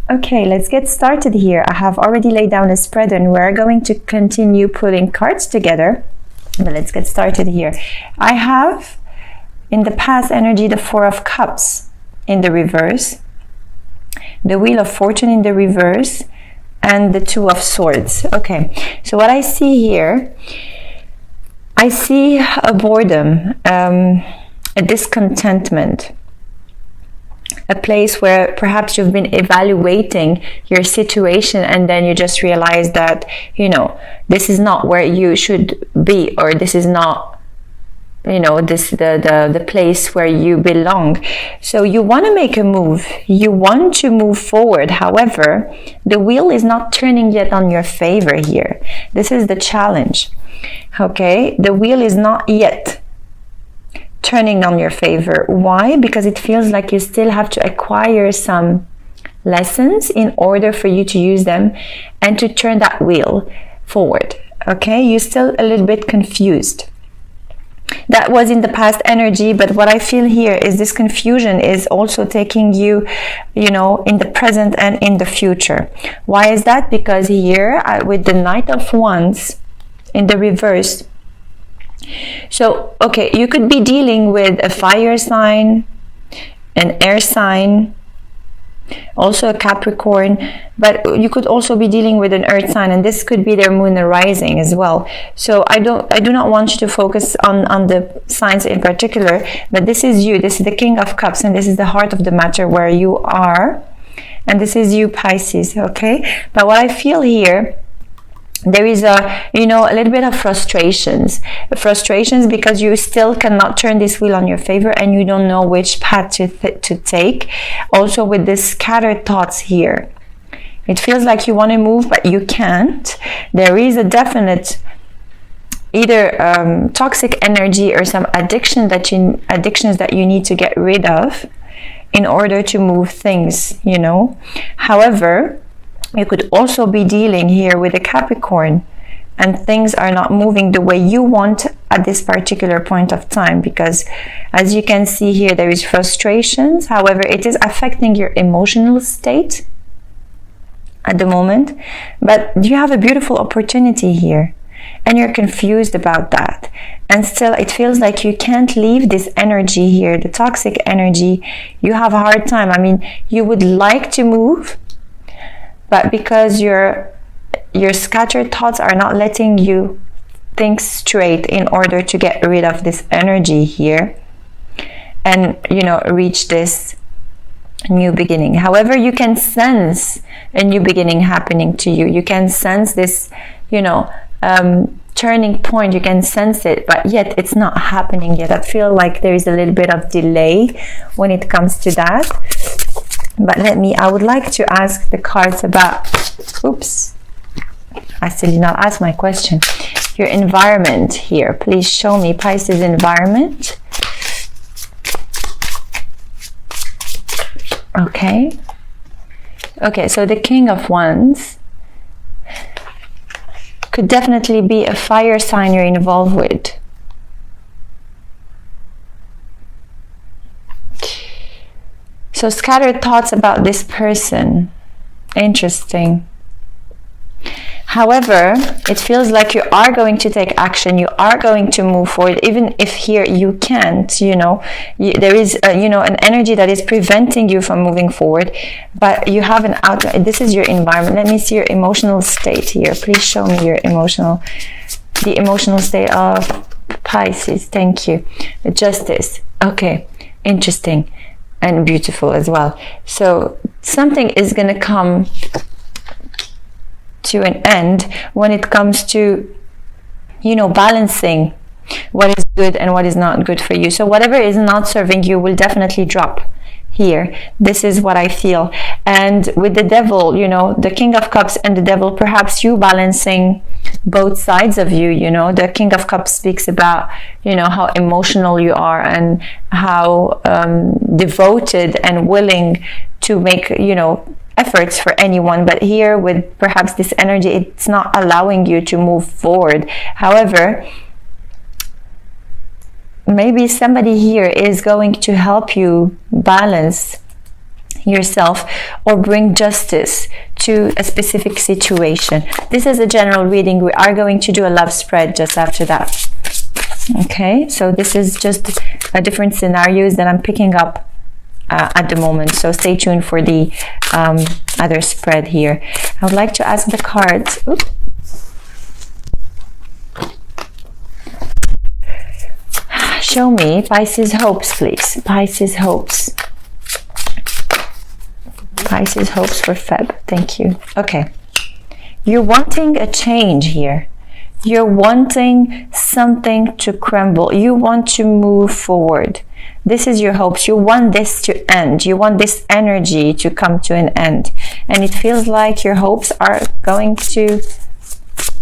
Okay, let's get started here. I have already laid down a spread and we're going to continue putting cards together. But let's get started here. I have in the past energy the Four of Cups in the reverse, the Wheel of Fortune in the reverse, and the Two of Swords. Okay, so what I see here, I see a boredom, a discontentment, a place where perhaps you've been evaluating your situation and then you just realize that, you know, this is not where you should be, or this is not, you know, the place where you belong. So you want to make a move, you want to move forward. However, the wheel is not turning yet on your favor here. This is the challenge. Okay, the wheel is not yet turning on your favor. Why? Because it feels like you still have to acquire some lessons in order for you to use them and to turn that wheel forward. Okay, you're still a little bit confused. That was in the past energy, but what I feel here is this confusion is also taking you, you know, in the present and in the future. Why is that? Because here with the Knight of Wands in the reverse, so okay, you could be dealing with a fire sign, an air sign, also a Capricorn, but you could also be dealing with an earth sign, and this could be their moon rising as well. So I do not want you to focus on the signs in particular, but this is you, this is the King of Cups, and this is the heart of the matter where you are, and this is you, Pisces. Okay, but what I feel here, there is a, you know, a little bit of frustrations because you still cannot turn this wheel on your favor and you don't know which path to take. Also with this scattered thoughts here, it feels like you want to move but you can't. There is a definite either toxic energy or some addictions that you need to get rid of in order to move things, you know. However, you could also be dealing here with a Capricorn and things are not moving the way you want at this particular point of time, because as you can see here, there is frustrations. However, it is affecting your emotional state at the moment, but you have a beautiful opportunity here and you're confused about that, and still it feels like you can't leave this energy here, the toxic energy. You have a hard time. I mean, you would like to move, but because your scattered thoughts are not letting you think straight in order to get rid of this energy here and, you know, reach this new beginning. However, you can sense a new beginning happening to you. You can sense this, you know, turning point. You can sense it, but yet it's not happening yet. I feel like there is a little bit of delay when it comes to that. But I would like to ask the cards about, oops, I still did not ask my question. Your environment here. Please show me Pisces environment. Okay. Okay, so the King of Wands could definitely be a fire sign you're involved with. So scattered thoughts about this person. Interesting. However, it feels like you are going to take action. You are going to move forward, even if here you can't, you know. There is, you know, an energy that is preventing you from moving forward, but you have an outlet. This is your environment. Let me see your emotional state here. Please show me your the emotional state of Pisces. Thank you. Justice. Okay. Interesting. And beautiful as well. So something is going to come to an end when it comes to, you know, balancing what is good and what is not good for you. So whatever is not serving you will definitely drop here. This is what I feel. And with the devil, you know, the King of Cups and the devil, perhaps you balancing both sides of you, you know. The King of Cups speaks about, you know, how emotional you are and how devoted and willing to make, you know, efforts for anyone. But here with perhaps this energy, it's not allowing you to move forward. However, maybe somebody here is going to help you balance yourself or bring justice to a specific situation. This is a general reading. We are going to do a love spread just after that. Okay, so this is just a different scenarios that I'm picking up at the moment, so stay tuned for the other spread here. I would like to ask the cards. Oops. Show me Pisces hopes, please. Pisces hopes. Pisces hopes for Feb. Thank you. Okay. You're wanting a change here. You're wanting something to crumble. You want to move forward. This is your hopes. You want this to end. You want this energy to come to an end. And it feels like your hopes are going to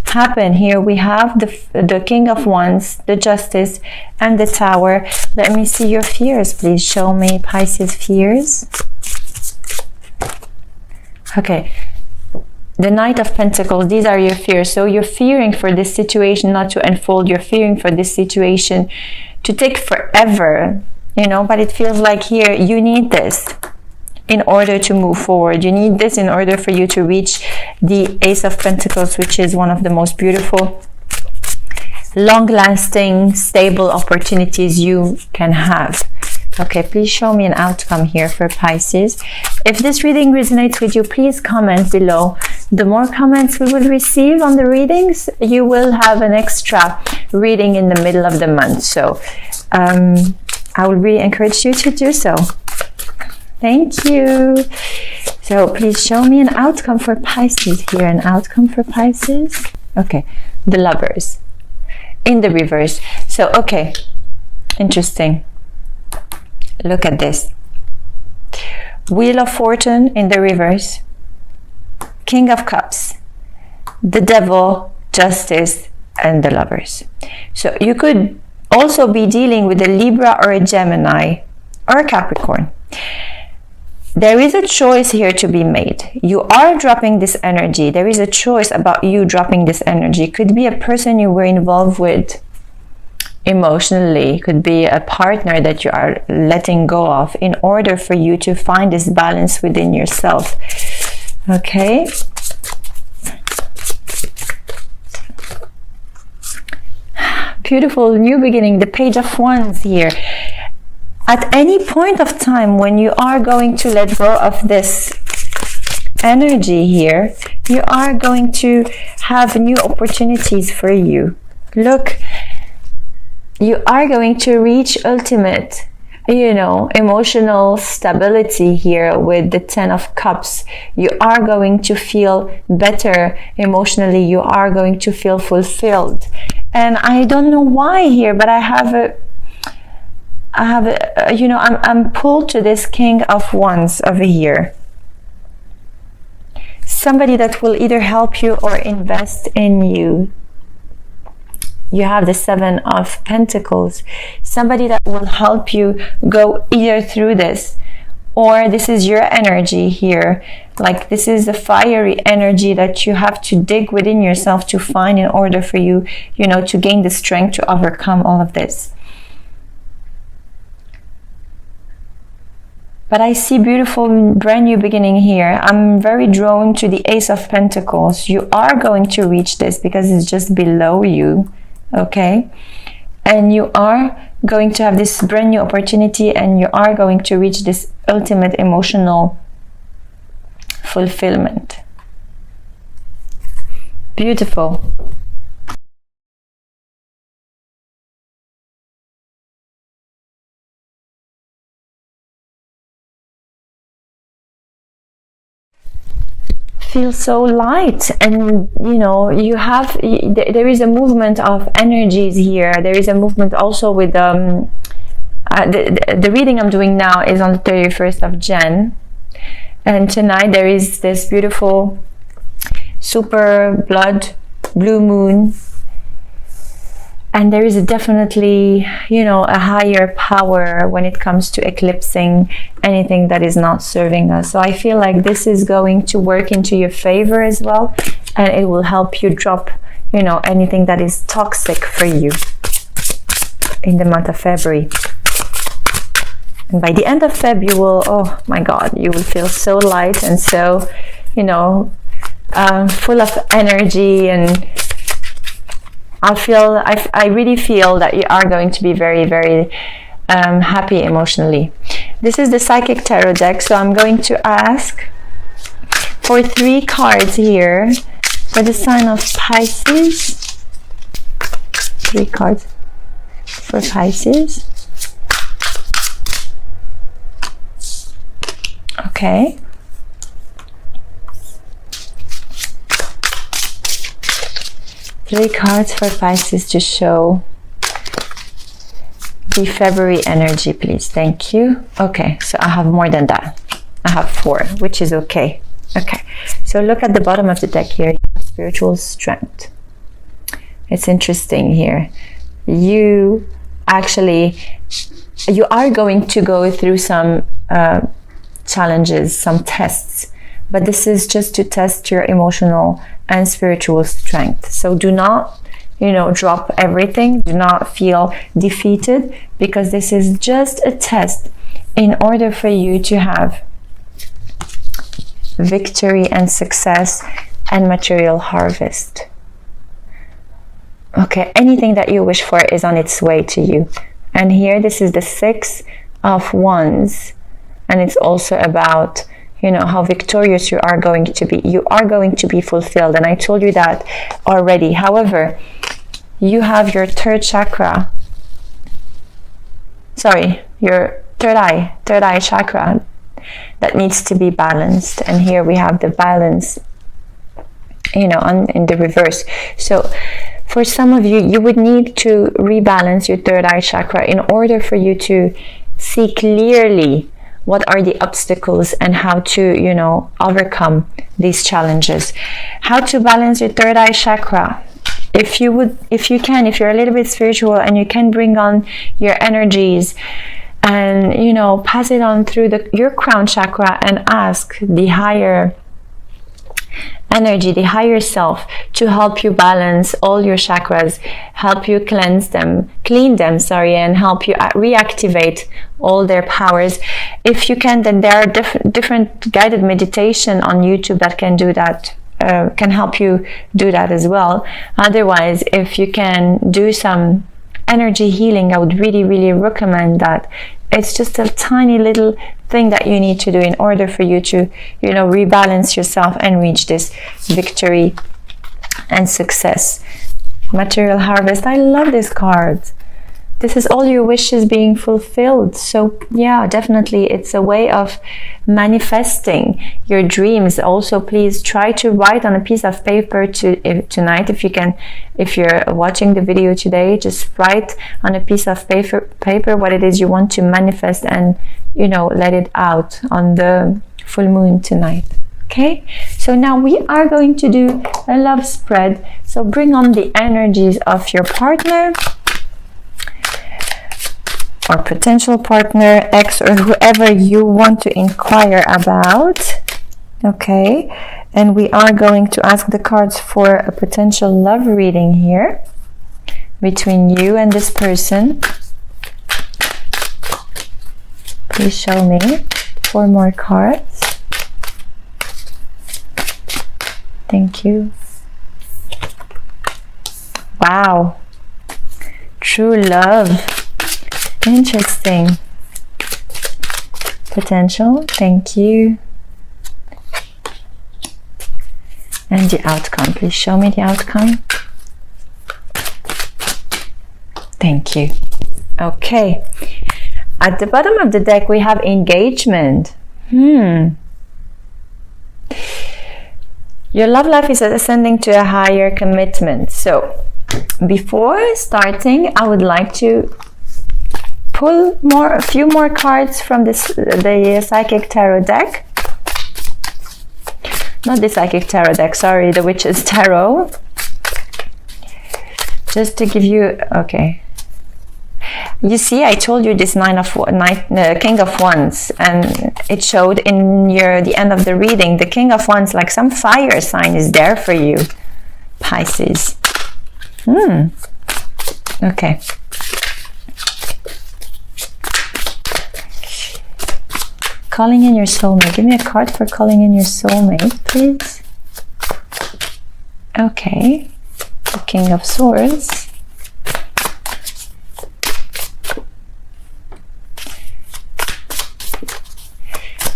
happen. Here we have the King of Wands, the Justice, and the Tower. Let me see your fears, please. Show me Pisces fears. Okay. The Knight of Pentacles, these are your fears. So you're fearing for this situation not to unfold. You're fearing for this situation to take forever, you know, but it feels like here you need this in order to move forward. You need this in order for you to reach the Ace of Pentacles, which is one of the most beautiful, long-lasting, stable opportunities you can have. Okay, please show me an outcome here for Pisces. If this reading resonates with you, please comment below. The more comments we will receive on the readings, you will have an extra reading in the middle of the month. So I will really encourage you to do so. Thank you. So please show me an outcome for Pisces here. An outcome for Pisces. Okay, the Lovers in the reverse. So, okay, interesting. Look at this. Wheel of Fortune in the reverse. King of Cups. The Devil, Justice, and the Lovers. So you could also be dealing with a Libra or a Gemini or a Capricorn. There is a choice here to be made. You are dropping this energy. There is a choice about you dropping this energy. Could be a person you were involved with emotionally, could be a partner that you are letting go of in order for you to find this balance within yourself. Okay. Beautiful new beginning, the Page of Wands here. At any point of time when you are going to let go of this energy here, you are going to have new opportunities for you. Look, you are going to reach ultimate, you know, emotional stability here with the Ten of Cups. You are going to feel better emotionally. You are going to feel fulfilled. And I don't know why here, but I have a, you know, I'm pulled to this King of Wands over here. Somebody that will either help you or invest in you. You have the Seven of Pentacles. Somebody that will help you go either through this, or this is your energy here. Like this is the fiery energy that you have to dig within yourself to find in order for you, you know, to gain the strength to overcome all of this. But I see beautiful brand new beginning here. I'm very drawn to the Ace of Pentacles. You are going to reach this because it's just below you. Okay, and you are going to have this brand new opportunity, and you are going to reach this ultimate emotional fulfillment. Beautiful. Feel so light, and you know, you have, there is a movement of energies here. There is a movement also with the reading I'm doing now is on the 31st of Jan, and tonight there is this beautiful super blood blue moon, and there is definitely, you know, a higher power when it comes to eclipsing anything that is not serving us. So I feel like this is going to work into your favor as well, and it will help you drop, you know, anything that is toxic for you in the month of February. And by the end of Feb, you will, oh my God, you will feel so light and so, you know, full of energy. And I really feel that you are going to be very, very happy emotionally. This is the Psychic Tarot deck, so I'm going to ask for 3 cards here for the sign of Pisces. 3 cards for Pisces. Okay. Three cards for Pisces to show the February energy, please. Thank you. Okay, so I have more than that. I have 4, which is okay. Okay, so look at the bottom of the deck here. Spiritual strength. It's interesting here. You are going to go through some challenges, some tests, but this is just to test your emotional and spiritual strength. So do not, drop everything. Do not feel defeated, because this is just a test in order for you to have victory and success and material harvest. Okay, anything that you wish for is on its way to you. And here, this is the 6 of Wands, and it's also about, how victorious you are going to be. You are going to be fulfilled, and I told you that already. However, you have your third chakra, your third eye chakra that needs to be balanced. And here we have the balance, in the reverse. So for some of you, you would need to rebalance your third eye chakra in order for you to see clearly what are the obstacles and how to, overcome these challenges. How to balance your third eye chakra. If you're a little bit spiritual and you can bring on your energies and, pass it on through your crown chakra and ask the higher energy, the higher self, to help you balance all your chakras, help you clean them, and help you reactivate all their powers. If you can, then there are different guided meditation on YouTube that can do that, can help you do that as well. Otherwise, if you can do some energy healing, I would really, really recommend that. It's just a tiny little thing that you need to do in order for you to, rebalance yourself and reach this victory and success. Material harvest. I love this card. This is all your wishes being fulfilled. So yeah, definitely it's a way of manifesting your dreams. Also, please try to write on a piece of paper tonight, if you can. If you're watching the video today, just write on a piece of paper what it is you want to manifest, and let it out on the full moon tonight. Okay, so now we are going to do a love spread. So bring on the energies of your partner or potential partner, ex, or whoever you want to inquire about. Okay, and we are going to ask the cards for a potential love reading here between you and this person. Please show me 4 more cards. Thank you. Wow. True love. Interesting. Potential. Thank you. And the outcome. Please show me the outcome. Thank you. Okay. At the bottom of the deck, we have engagement. Your love life is ascending to a higher commitment. So, before starting, I would like to pull a few more cards from the Psychic Tarot deck. Not the Psychic Tarot deck, sorry, the Witch's Tarot. Just to give you, okay. You see, I told you this King of Wands, and it showed in the end of the reading. The King of Wands, like some fire sign, is there for you, Pisces. Okay. Calling in your soulmate. Give me a card for calling in your soulmate, please. Okay. The King of Swords.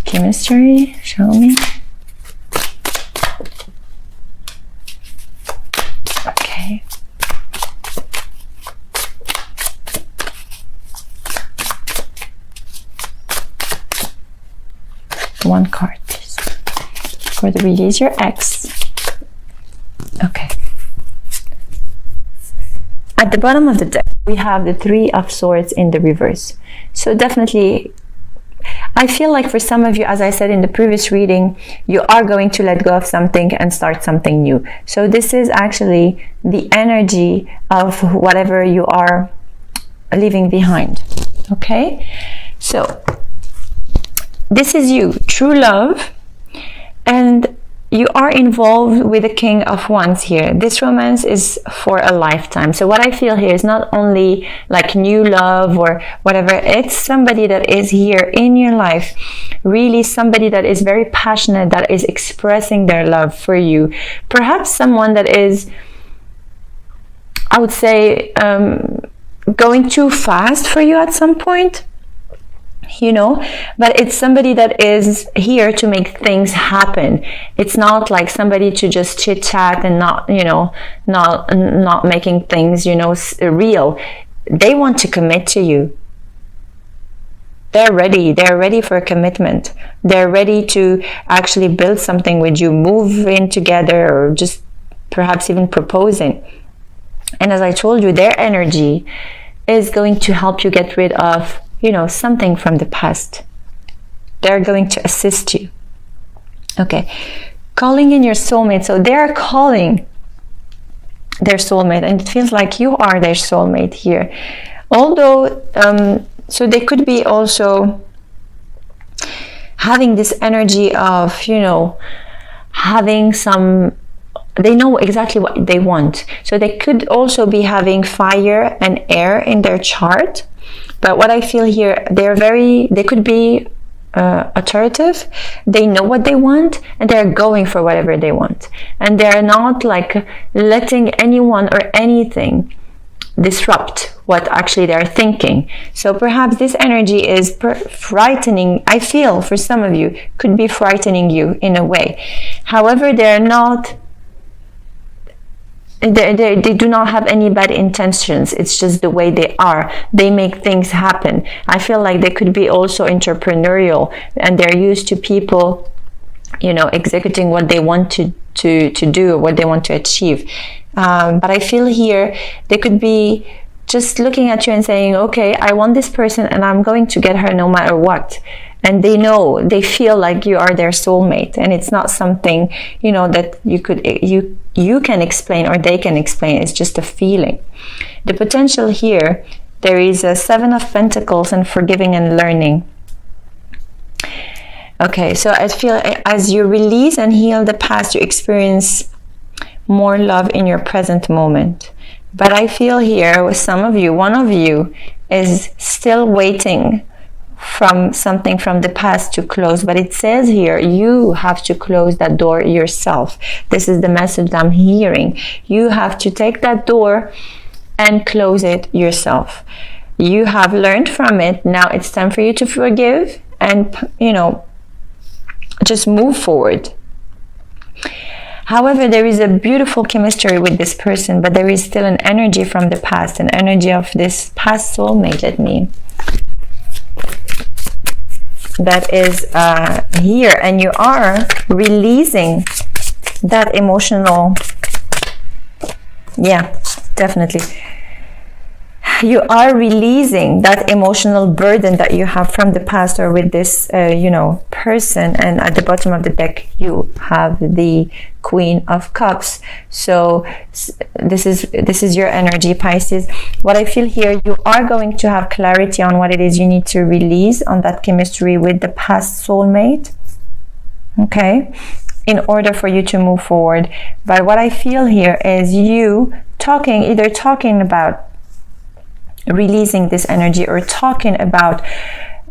Chemistry. Show me. Okay. One card, please. For the release your ex. Okay. At the bottom of the deck, we have the Three of Swords in the reverse. So definitely, I feel like for some of you, as I said in the previous reading, you are going to let go of something and start something new. So this is actually the energy of whatever you are leaving behind. Okay? So this is you, true love, and you are involved with the King of Wands here. This romance is for a lifetime. So what I feel here is not only like new love or whatever, it's somebody that is here in your life, really somebody that is very passionate, that is expressing their love for you. Perhaps someone that is, I would say, going too fast for you at some point. You know, but it's somebody that is here to make things happen. It's not like somebody to just chit chat and not, you know, not making things, you know, real. They want to commit to you. They're ready for a commitment. They're ready to actually build something with you, move in together, or just perhaps even proposing. And as I told you, their energy is going to help you get rid of, you know, something from the past. They're going to assist you. Okay. Calling in your soulmate. So they're calling their soulmate, and it feels like you are their soulmate here. Although, so they could be also having this energy of, you know, having some, they know exactly what they want. So they could also be having fire and air in their chart. But what I feel here, they could be authoritative. They know what they want, and they're going for whatever they want. And they're not like letting anyone or anything disrupt what actually they're thinking. So perhaps this energy is frightening. I feel for some of you, could be frightening you in a way. However, they're not, they do not have any bad intentions. It's just the way they are. They make things happen. I feel like they could be also entrepreneurial, and they're used to people, you know, executing what they want to do, what they want to achieve. But I feel here they could be just looking at you and saying, okay, I want this person and I'm going to get her no matter what. And they know, they feel like you are their soulmate, and it's not something, you know, that you can explain or they can explain. It's just a feeling. The potential here, there is a Seven of Pentacles and forgiving and learning. Okay, so I feel as you release and heal the past, you experience more love in your present moment. But I feel here with some of you, one of you is still waiting from something from the past to close, but it says here you have to close that door yourself. This is the message I'm hearing. You have to take that door and close it yourself. You have learned from it. Now it's time for you to forgive and, you know, just move forward. However, there is a beautiful chemistry with this person, but there is still an energy from the past, an energy of this past soulmate. That is here, and you are releasing that emotional, yeah, definitely. You are releasing that emotional burden that you have from the past or with this, you know, person. And at the bottom of the deck, you have the Queen of Cups. So this is your energy, Pisces. What I feel here, you are going to have clarity on what it is you need to release on that chemistry with the past soulmate. Okay, in order for you to move forward. But what I feel here is you either talking about releasing this energy or talking about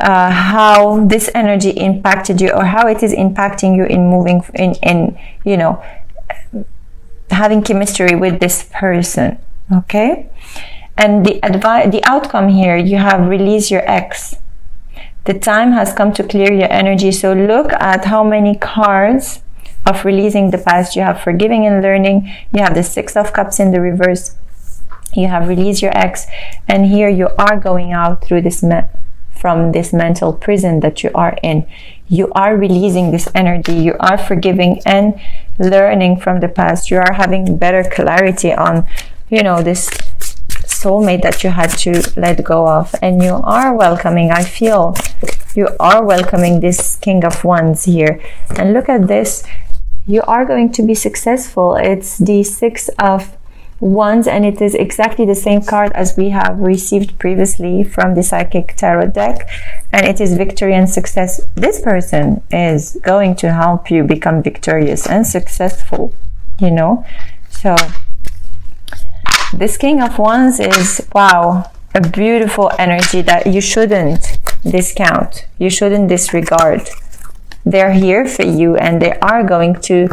how this energy impacted you, or how it is impacting you in moving in you know, having chemistry with this person. Okay, and the outcome here, you have released your ex. The time has come to clear your energy. So look at how many cards of releasing the past. You have forgiving and learning. You have the Six of Cups in the reverse. You have released your ex, and here you are going out through this from this mental prison that you are in. You are releasing this energy. You are forgiving and learning from the past. You are having better clarity on, you know, this soulmate that you had to let go of, and you are welcoming, I feel you are welcoming this King of Wands here. And look at this, you are going to be successful. It's the Six of Wands, and it is exactly the same card as we have received previously from the Psychic Tarot deck, and it is victory and success. This person is going to help you become victorious and successful, you know. So this King of Wands is, wow, a beautiful energy that you shouldn't discount, you shouldn't disregard. They're here for you, and they are going to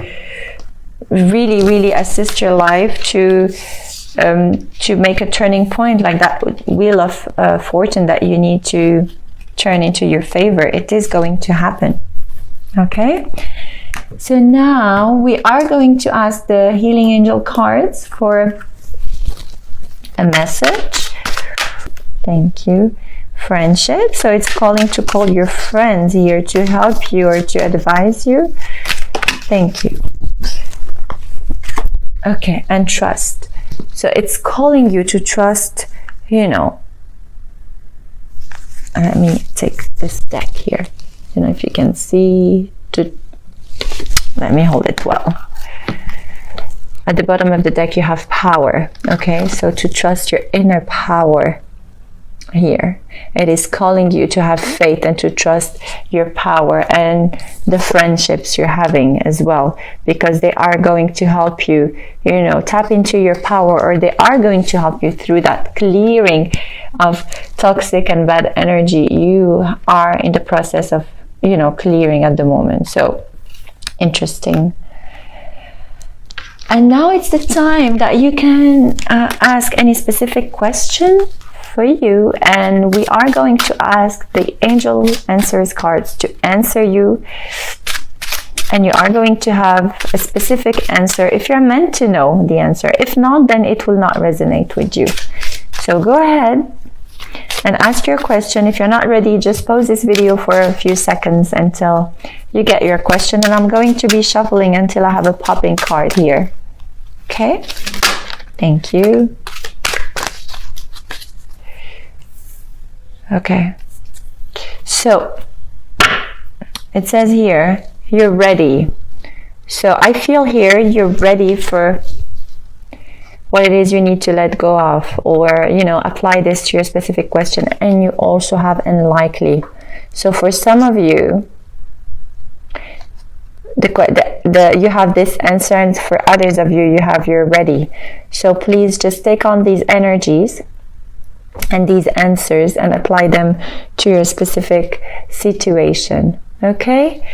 really assist your life to make a turning point, like that wheel of fortune that you need to turn into your favor. It is going to happen. Okay, so now we are going to ask the healing angel cards for a message. Thank you. Friendship. So it's calling to call your friends here to help you or to advise you. Thank you. Okay, and trust. So it's calling you to trust, you know. Let me take this deck here. You know, if you can see, let me hold it well. At the bottom of the deck you have power. Okay, so to trust your inner power here. It is calling you to have faith and to trust your power and the friendships you're having as well, because they are going to help you, you know, tap into your power, or they are going to help you through that clearing of toxic and bad energy you are in the process of, you know, clearing at the moment. So interesting. And now it's the time that you can ask any specific question for you, and we are going to ask the angel answers cards to answer you, and you are going to have a specific answer if you're meant to know the answer. If not, then it will not resonate with you. So go ahead and ask your question. If you're not ready, just pause this video for a few seconds until you get your question, and I'm going to be shuffling until I have a popping card here. Okay, thank you. Okay, so it says here you're ready. So I feel here you're ready for what it is you need to let go of, or, you know, apply this to your specific question. And you also have unlikely. So for some of you, you have this answer, and for others of you have you're ready. So please just take on these energies and these answers and apply them to your specific situation. Okay,